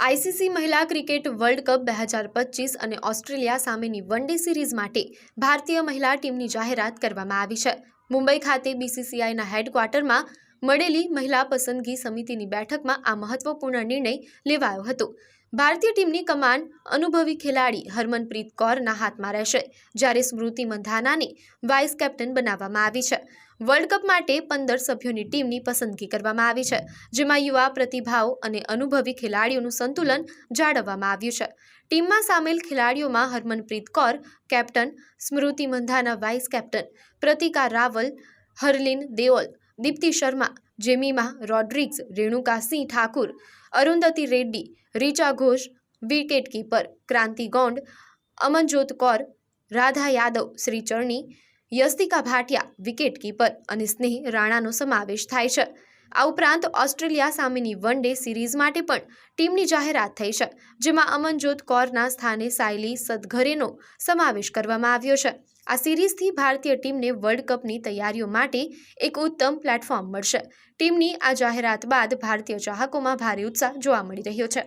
ICC મહિલા cricket world cup 2025 અને Australia સામેની વન ડે સિરીઝ માટે ભારતીય મહિલા ટીમની જાહેરાત કરવામાં આવી છે। મુંબઈ ખાતે બીસીસીઆઈના હેડક્વાર્ટરમાં મળેલી મહિલા પસંદગી સમિતિની બેઠકમાં આ મહત્વપૂર્ણ નિર્ણય લેવાયો હતો। ભારતીય ટીમની કમાન અનુભવી ખેલાડી હરમનપ્રીત કૌરના હાથમાં રહેશે, જ્યારે સ્મૃતિ મંધાનાને વાઇસ કેપ્ટન બનાવવામાં આવી છે। વર્લ્ડ કપ માટે 15 સભ્યોની ટીમની પસંદગી કરવામાં આવી છે, જેમાં યુવા પ્રતિભાઓ અને અનુભવી ખેલાડીઓનું સંતુલન જાળવવામાં આવ્યું છે। ટીમમાં સામેલ ખેલાડીઓમાં Harmanpreet Kaur captain, Smriti Mandhana vice captain, Pratika Raval, હરલીન Deol, Deepti Sharma, Jemimah Rodrigues, Renuka સિંહ ઠાકુર, અરુંધતી રેડ્ડી, રિચા ઘોષ વિકેટકીપર, ક્રાંતિ ગૌંડ, અમનજોત કૌર, રાધા યાદવ, શ્રી ચરણી, યસ્તિકા ભાટિયા વિકેટકીપર અને સ્નેહ રાણાનો સમાવેશ થાય છે। આ ઉપરાંત ઓસ્ટ્રેલિયા સામેની વન ડે સિરીઝ માટે પણ ટીમની જાહેરાત થઈ છે, જેમાં અમનજોત કૌરના સ્થાને સાયલી સદઘરેનો સમાવેશ કરવામાં આવ્યો છે। આ સિરીઝથી ભારતીય ટીમને વર્લ્ડ કપની તૈયારીઓ માટે એક ઉત્તમ પ્લેટફોર્મ મળશે। ટીમની આ જાહેરાત બાદ ભારતીય ચાહકોમાં ભારે ઉત્સાહ જોવા મળી રહ્યો છે।